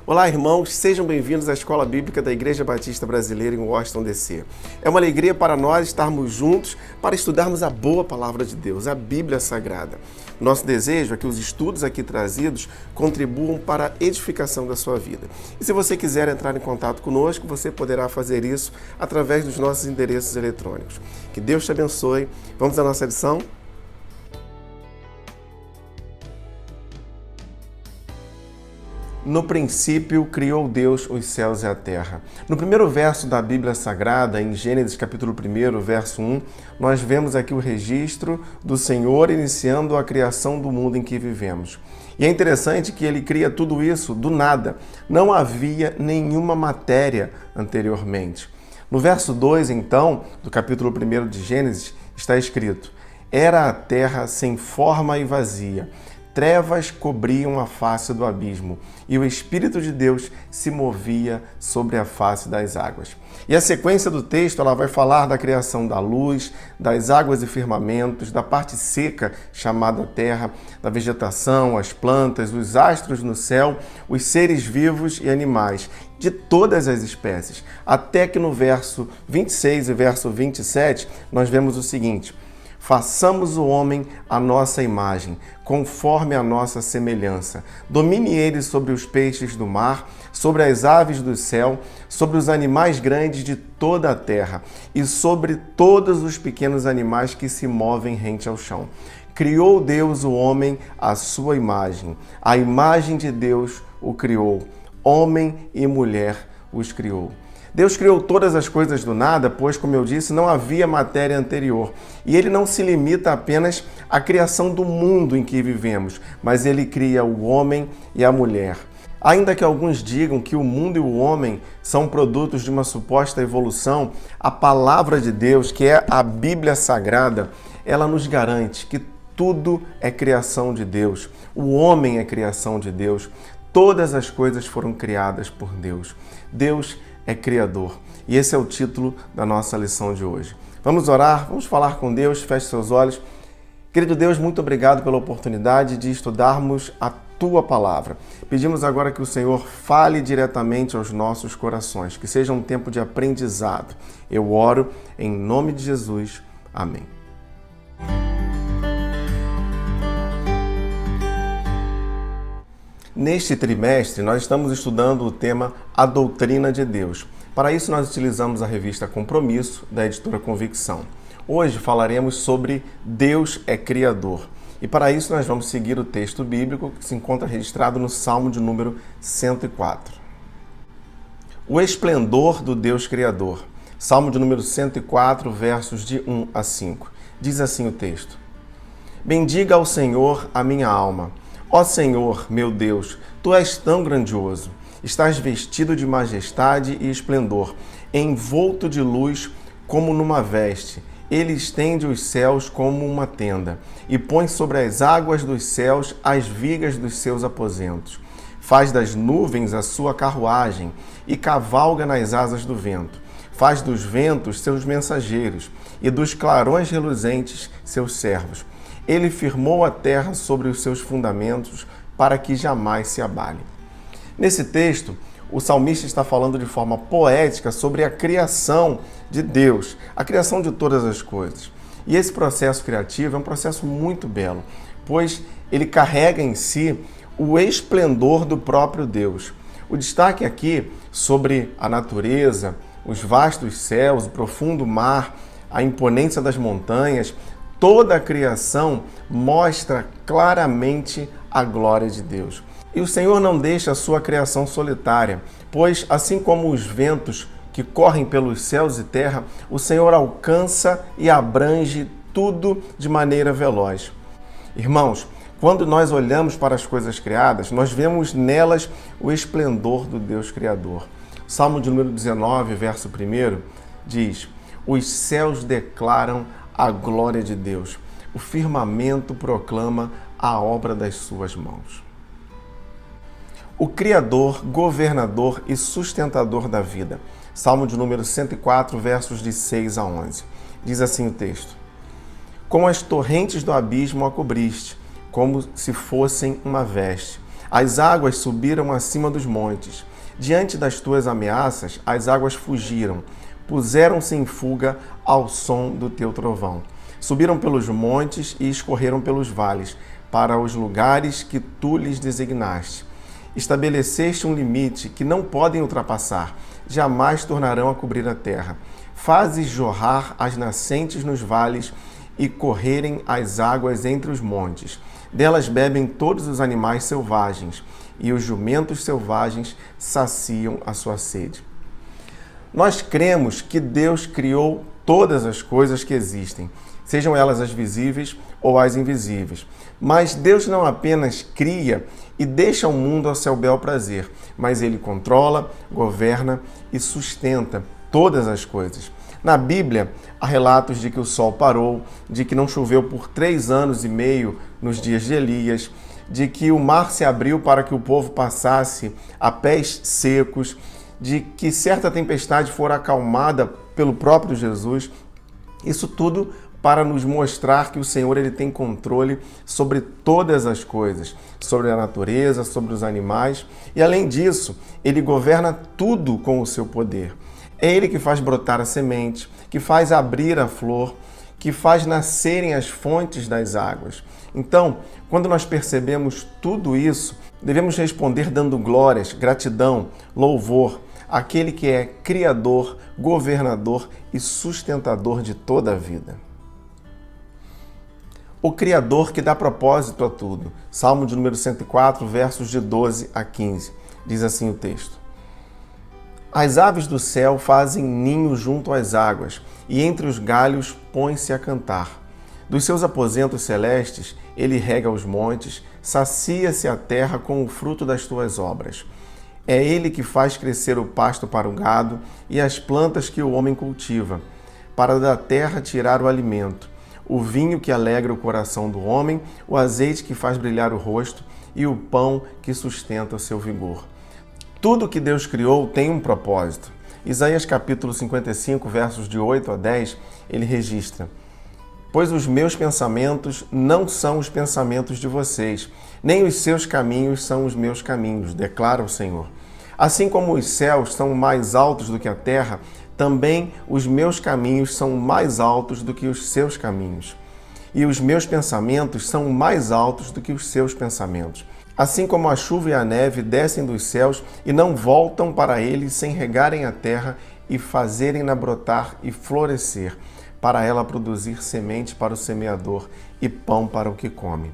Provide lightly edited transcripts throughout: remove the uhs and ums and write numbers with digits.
Olá, irmãos, sejam bem-vindos à Escola Bíblica da Igreja Batista Brasileira em Washington, D.C. É uma alegria para nós estarmos juntos para estudarmos a boa palavra de Deus, a Bíblia Sagrada. Nosso desejo é que os estudos aqui trazidos contribuam para a edificação da sua vida. E se você quiser entrar em contato conosco, você poderá fazer isso através dos nossos endereços eletrônicos. Que Deus te abençoe. Vamos à nossa lição? No princípio, criou Deus os céus e a terra. No primeiro verso da Bíblia Sagrada, em Gênesis capítulo 1, verso 1, nós vemos aqui o registro do Senhor iniciando a criação do mundo em que vivemos. E é interessante que ele cria tudo isso do nada. Não havia nenhuma matéria anteriormente. No verso 2, então, do capítulo 1 de Gênesis, está escrito: Era a terra sem forma e vazia. Trevas cobriam a face do abismo, e o Espírito de Deus se movia sobre a face das águas. E a sequência do texto ela vai falar da criação da luz, das águas e firmamentos, da parte seca chamada terra, da vegetação, as plantas, os astros no céu, os seres vivos e animais, de todas as espécies. Até que no verso 26 e verso 27 nós vemos o seguinte: Façamos o homem à nossa imagem, conforme a nossa semelhança. Domine ele sobre os peixes do mar, sobre as aves do céu, sobre os animais grandes de toda a terra e sobre todos os pequenos animais que se movem rente ao chão. Criou Deus o homem à sua imagem. A imagem de Deus o criou. Homem e mulher os criou. Deus criou todas as coisas do nada, pois, como eu disse, não havia matéria anterior. E ele não se limita apenas à criação do mundo em que vivemos, mas ele cria o homem e a mulher. Ainda que alguns digam que o mundo e o homem são produtos de uma suposta evolução, a palavra de Deus, que é a Bíblia Sagrada, ela nos garante que tudo é criação de Deus. O homem é criação de Deus. Todas as coisas foram criadas por Deus. Deus é Criador. E esse é o título da nossa lição de hoje. Vamos orar, vamos falar com Deus, feche seus olhos. Querido Deus, muito obrigado pela oportunidade de estudarmos a Tua Palavra. Pedimos agora que o Senhor fale diretamente aos nossos corações, que seja um tempo de aprendizado. Eu oro em nome de Jesus. Amém. Neste trimestre, nós estamos estudando o tema A Doutrina de Deus. Para isso, nós utilizamos a revista Compromisso, da editora Convicção. Hoje falaremos sobre Deus é Criador. E para isso, nós vamos seguir o texto bíblico que se encontra registrado no Salmo de número 104. O esplendor do Deus Criador. Salmo de número 104, versos de 1 a 5. Diz assim o texto: Bendiga ao Senhor a minha alma. Ó Senhor, meu Deus, Tu és tão grandioso, estás vestido de majestade e esplendor, envolto de luz como numa veste. Ele estende os céus como uma tenda e põe sobre as águas dos céus as vigas dos seus aposentos. Faz das nuvens a sua carruagem e cavalga nas asas do vento. Faz dos ventos seus mensageiros e dos clarões reluzentes seus servos. Ele firmou a terra sobre os seus fundamentos para que jamais se abale. Nesse texto, o salmista está falando de forma poética sobre a criação de Deus, a criação de todas as coisas. E esse processo criativo é um processo muito belo, pois ele carrega em si o esplendor do próprio Deus. O destaque aqui sobre a natureza, os vastos céus, o profundo mar, a imponência das montanhas. Toda a criação mostra claramente a glória de Deus. E o Senhor não deixa a sua criação solitária, pois, assim como os ventos que correm pelos céus e terra, o Senhor alcança e abrange tudo de maneira veloz. Irmãos, quando nós olhamos para as coisas criadas, nós vemos nelas o esplendor do Deus Criador. Salmo de número 19, verso 1, diz: Os céus declaram a glória de Deus. O firmamento proclama a obra das suas mãos. O Criador, governador e sustentador da vida. Salmo de número 104, versos de 6 a 11. Diz assim o texto: Com as torrentes do abismo a cobriste, como se fossem uma veste. As águas subiram acima dos montes. Diante das tuas ameaças, as águas fugiram. Puseram-se em fuga ao som do teu trovão. Subiram pelos montes e escorreram pelos vales, para os lugares que tu lhes designaste. Estabeleceste um limite que não podem ultrapassar, jamais tornarão a cobrir a terra. Fazes jorrar as nascentes nos vales e correrem as águas entre os montes. Delas bebem todos os animais selvagens, e os jumentos selvagens saciam a sua sede. Nós cremos que Deus criou todas as coisas que existem, sejam elas as visíveis ou as invisíveis. Mas Deus não apenas cria e deixa o mundo ao seu bel prazer, mas Ele controla, governa e sustenta todas as coisas. Na Bíblia, há relatos de que o sol parou, de que não choveu por 3 anos e meio nos dias de Elias, de que o mar se abriu para que o povo passasse a pés secos, de que certa tempestade fora acalmada pelo próprio Jesus. Isso tudo para nos mostrar que o Senhor ele tem controle sobre todas as coisas, sobre a natureza, sobre os animais, e além disso, Ele governa tudo com o seu poder. É Ele que faz brotar a semente, que faz abrir a flor, que faz nascerem as fontes das águas. Então, quando nós percebemos tudo isso, devemos responder dando glórias, gratidão, louvor àquele que é Criador, governador e sustentador de toda a vida. O Criador que dá propósito a tudo. Salmo de número 104, versos de 12 a 15. Diz assim o texto. As aves do céu fazem ninho junto às águas, e entre os galhos põe-se a cantar. Dos seus aposentos celestes, ele rega os montes, sacia-se a terra com o fruto das tuas obras. É ele que faz crescer o pasto para o gado e as plantas que o homem cultiva, para da terra tirar o alimento. O vinho que alegra o coração do homem, o azeite que faz brilhar o rosto e o pão que sustenta o seu vigor. Tudo que Deus criou tem um propósito. Isaías capítulo 55, versos de 8 a 10, ele registra: Pois os meus pensamentos não são os pensamentos de vocês, nem os seus caminhos são os meus caminhos, declara o Senhor. Assim como os céus são mais altos do que a terra, também os meus caminhos são mais altos do que os seus caminhos. E os meus pensamentos são mais altos do que os seus pensamentos. Assim como a chuva e a neve descem dos céus e não voltam para eles sem regarem a terra e fazerem-na brotar e florescer, para ela produzir semente para o semeador e pão para o que come.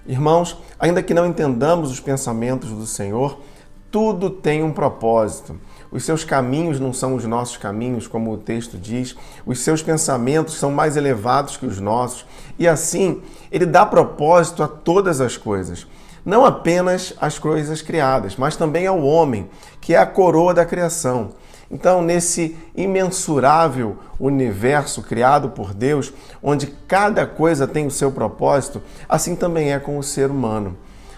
Irmãos, ainda que não entendamos os pensamentos do Senhor, tudo tem um propósito. Os seus caminhos não são os nossos caminhos, como o texto diz. Os seus pensamentos são mais elevados que os nossos. E assim, Ele dá propósito a todas as coisas. Não apenas às coisas criadas, mas também ao homem, que é a coroa da criação. Então, nesse imensurável universo criado por Deus, onde cada coisa tem o seu propósito, assim também é com o ser humano.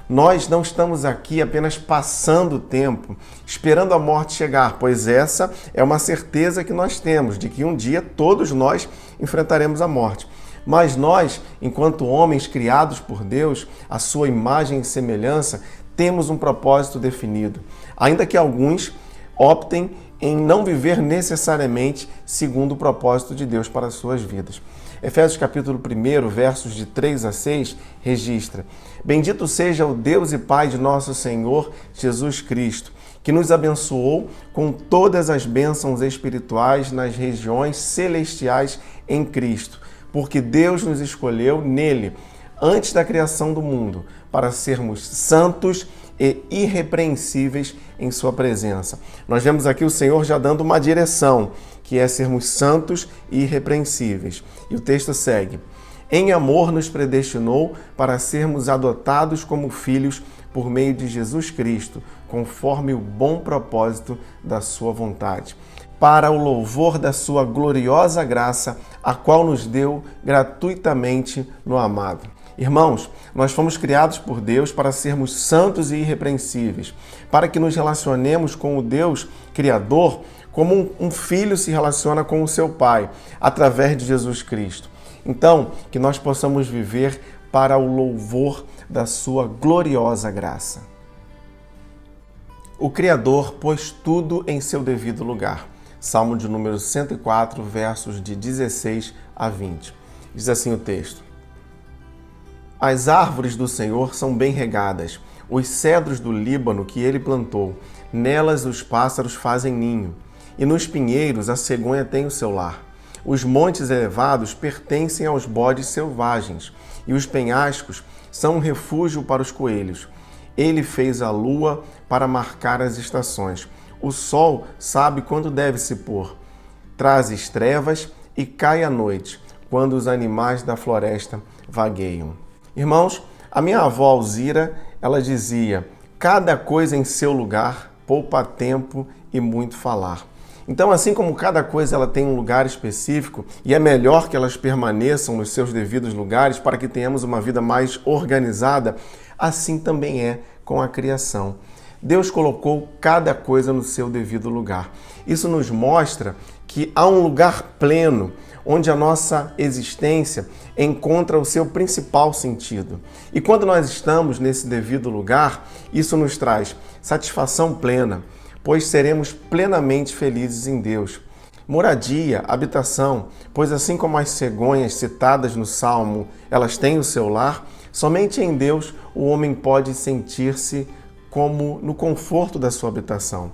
Nós não estamos aqui apenas passando o tempo, esperando a morte chegar, pois essa é uma certeza que nós temos, de que um dia todos nós enfrentaremos a morte. Mas nós, enquanto homens criados por Deus, a sua imagem e semelhança, temos um propósito definido. Ainda que alguns optem em não viver necessariamente segundo o propósito de Deus para as suas vidas. Efésios capítulo 1, versos de 3 a 6, registra: Bendito seja o Deus e Pai de nosso Senhor Jesus Cristo, que nos abençoou com todas as bênçãos espirituais nas regiões celestiais em Cristo, porque Deus nos escolheu nele, antes da criação do mundo, para sermos santos e irrepreensíveis em sua presença. Nós vemos aqui o Senhor já dando uma direção, que é sermos santos e irrepreensíveis. E o texto segue: Em amor nos predestinou para sermos adotados como filhos por meio de Jesus Cristo, conforme o bom propósito da sua vontade, para o louvor da sua gloriosa graça, a qual nos deu gratuitamente no amado. Irmãos, nós fomos criados por Deus para sermos santos e irrepreensíveis, para que nos relacionemos com o Deus Criador como um filho se relaciona com o seu pai, através de Jesus Cristo. Então, que nós possamos viver para o louvor da sua gloriosa graça. O Criador pôs tudo em seu devido lugar. Salmo de número 104, versos de 16 a 20. Diz assim o texto: As árvores do Senhor são bem regadas, os cedros do Líbano que ele plantou. Nelas os pássaros fazem ninho, e nos pinheiros a cegonha tem o seu lar. Os montes elevados pertencem aos bodes selvagens, e os penhascos são um refúgio para os coelhos. Ele fez a lua para marcar as estações. O sol sabe quando deve se pôr. Traz trevas e cai a noite, quando os animais da floresta vagueiam. Irmãos, a minha avó Alzira, ela dizia: cada coisa em seu lugar, poupa tempo e muito falar. Então, assim como cada coisa ela tem um lugar específico e é melhor que elas permaneçam nos seus devidos lugares para que tenhamos uma vida mais organizada, assim também é com a criação. Deus colocou cada coisa no seu devido lugar. Isso nos mostra que há um lugar pleno onde a nossa existência encontra o seu principal sentido. E quando nós estamos nesse devido lugar, isso nos traz satisfação plena, pois seremos plenamente felizes em Deus. Moradia, habitação, pois assim como as cegonhas citadas no Salmo, elas têm o seu lar, somente em Deus o homem pode sentir-se como no conforto da sua habitação.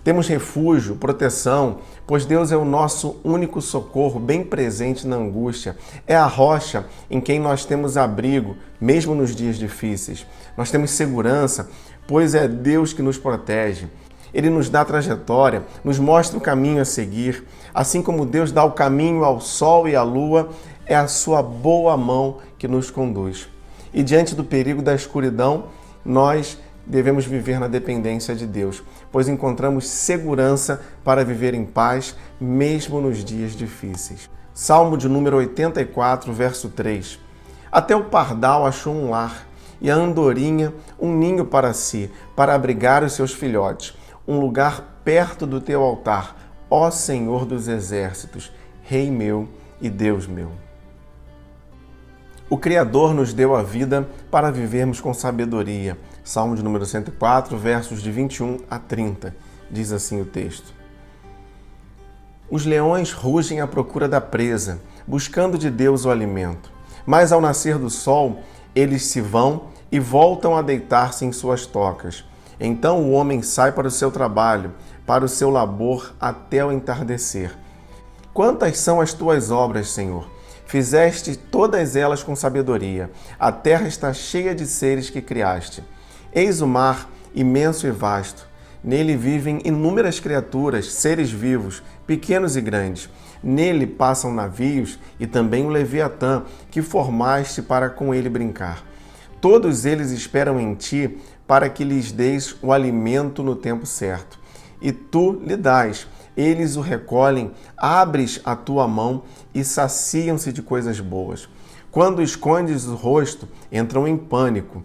Temos refúgio, proteção, pois Deus é o nosso único socorro, bem presente na angústia. É a rocha em quem nós temos abrigo, mesmo nos dias difíceis. Nós temos segurança, pois é Deus que nos protege. Ele nos dá trajetória, nos mostra o caminho a seguir. Assim como Deus dá o caminho ao sol e à lua, é a sua boa mão que nos conduz. E diante do perigo da escuridão, nós devemos viver na dependência de Deus, pois encontramos segurança para viver em paz, mesmo nos dias difíceis. Salmo de número 84, verso 3. Até o pardal achou um lar, e a andorinha um ninho para si, para abrigar os seus filhotes, um lugar perto do teu altar, ó Senhor dos exércitos, Rei meu e Deus meu. O Criador nos deu a vida para vivermos com sabedoria. Salmo de número 104, versos de 21 a 30. Diz assim o texto: Os leões rugem à procura da presa, buscando de Deus o alimento. Mas ao nascer do sol, eles se vão e voltam a deitar-se em suas tocas. Então o homem sai para o seu trabalho, para o seu labor até o entardecer. Quantas são as tuas obras, Senhor? Fizeste todas elas com sabedoria. A terra está cheia de seres que criaste. Eis o mar, imenso e vasto. Nele vivem inúmeras criaturas, seres vivos, pequenos e grandes. Nele passam navios e também o Leviatã, que formaste para com ele brincar. Todos eles esperam em ti para que lhes deis o alimento no tempo certo. E tu lhe dás. Eles o recolhem, abres a tua mão e saciam-se de coisas boas. Quando escondes o rosto, entram em pânico.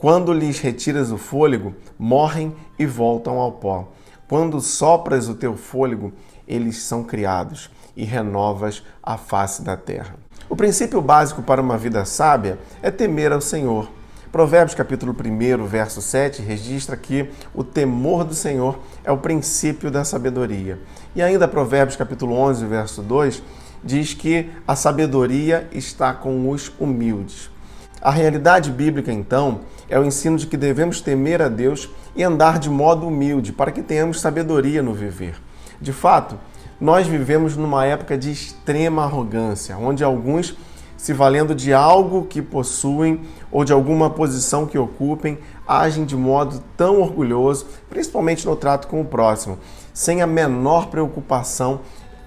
Quando lhes retiras o fôlego, morrem e voltam ao pó. Quando sopras o teu fôlego, eles são criados e renovas a face da terra. O princípio básico para uma vida sábia é temer ao Senhor. Provérbios capítulo 1, verso 7, registra que o temor do Senhor é o princípio da sabedoria. E ainda Provérbios capítulo 11, verso 2, diz que a sabedoria está com os humildes. A realidade bíblica, então, é o ensino de que devemos temer a Deus e andar de modo humilde para que tenhamos sabedoria no viver. De fato, nós vivemos numa época de extrema arrogância, onde alguns, se valendo de algo que possuem ou de alguma posição que ocupem, agem de modo tão orgulhoso, principalmente no trato com o próximo, sem a menor preocupação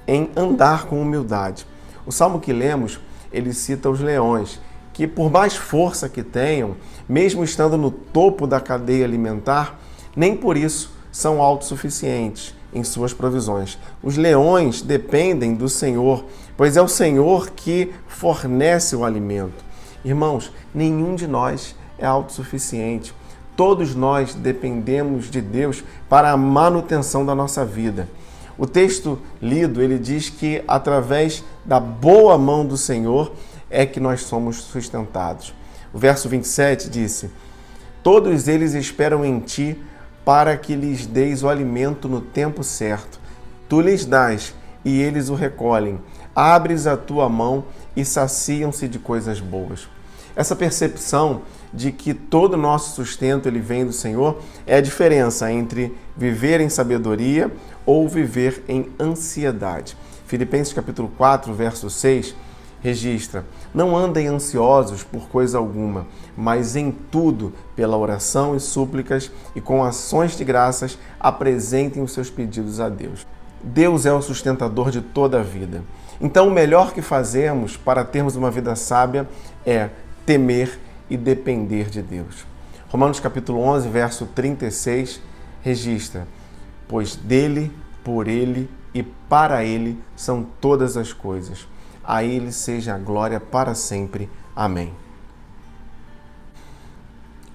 em andar com humildade. O salmo que lemos, ele cita os leões, que por mais força que tenham, mesmo estando no topo da cadeia alimentar, nem por isso são autossuficientes em suas provisões. Os leões dependem do Senhor, pois é o Senhor que fornece o alimento. Irmãos, nenhum de nós é autossuficiente. Todos nós dependemos de Deus para a manutenção da nossa vida. O texto lido, ele diz que através da boa mão do Senhor é que nós somos sustentados. O verso 27 disse: Todos eles esperam em ti para que lhes deis o alimento no tempo certo. Tu lhes dás, e eles o recolhem. Abres a tua mão e saciam-se de coisas boas. Essa percepção de que todo o nosso sustento ele vem do Senhor é a diferença entre viver em sabedoria ou viver em ansiedade. Filipenses capítulo 4, verso 6, registra: não andem ansiosos por coisa alguma, mas em tudo, pela oração e súplicas e com ações de graças, apresentem os seus pedidos a Deus. Deus é o sustentador de toda a vida. Então, o melhor que fazemos para termos uma vida sábia é temer e depender de Deus. Romanos capítulo 11, verso 36, registra: pois dele, por ele e para ele são todas as coisas. A ele seja a glória para sempre. Amém.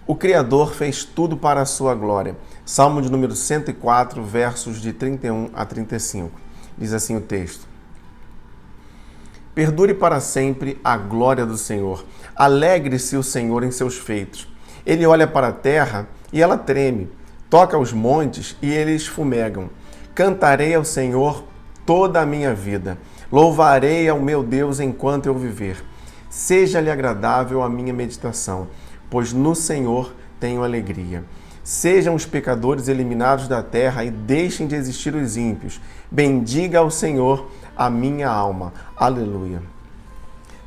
O Criador fez tudo para a sua glória. Salmo de número 104, versos de 31 a 35. Diz assim o texto: perdure para sempre a glória do Senhor. Alegre-se o Senhor em seus feitos. Ele olha para a terra e ela treme. Toca os montes e eles fumegam. Cantarei ao Senhor toda a minha vida. Louvarei ao meu Deus enquanto eu viver. Seja-lhe agradável a minha meditação, pois no Senhor tenho alegria. Sejam os pecadores eliminados da terra e deixem de existir os ímpios. Bendiga ao Senhor a minha alma. Aleluia.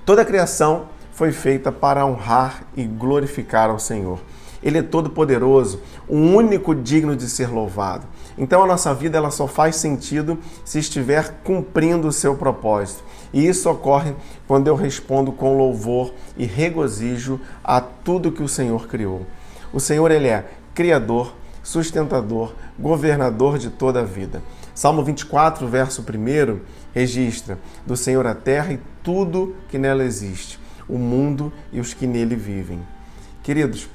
Toda a criação foi feita para honrar e glorificar ao Senhor. Ele é todo-poderoso, o único digno de ser louvado. Então a nossa vida ela só faz sentido se estiver cumprindo o seu propósito. E isso ocorre quando eu respondo com louvor e regozijo a tudo que o Senhor criou. O Senhor ele é Criador, sustentador, governador de toda a vida. Salmo 24, verso 1, registra: do Senhor a terra e tudo que nela existe, o mundo e os que nele vivem. Queridos,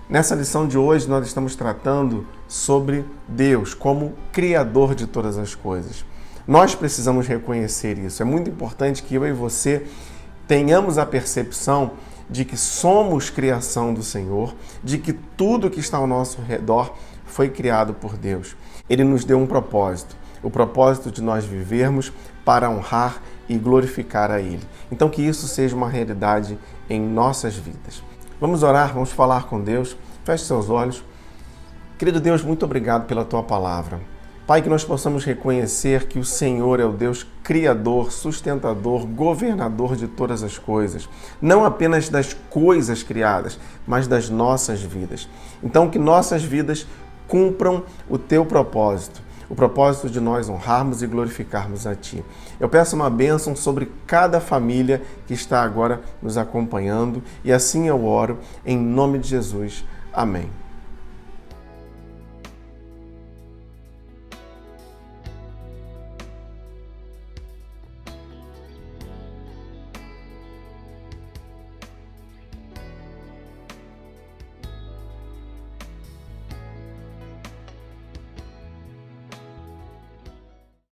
nessa lição de hoje nós estamos tratando sobre Deus como Criador de todas as coisas. Nós precisamos reconhecer isso. É muito importante que eu e você tenhamos a percepção de que somos criação do Senhor, de que tudo que está ao nosso redor foi criado por Deus. Ele nos deu um propósito, o propósito de nós vivermos para honrar e glorificar a Ele. Então que isso seja uma realidade em nossas vidas. Vamos orar, vamos falar com Deus. Feche seus olhos. Querido Deus, muito obrigado pela Tua palavra. Pai, que nós possamos reconhecer que o Senhor é o Deus criador, sustentador, governador de todas as coisas. Não apenas das coisas criadas, mas das nossas vidas. Então, que nossas vidas cumpram o Teu propósito, o propósito de nós honrarmos e glorificarmos a Ti. Eu peço uma bênção sobre cada família que está agora nos acompanhando e assim eu oro em nome de Jesus. Amém.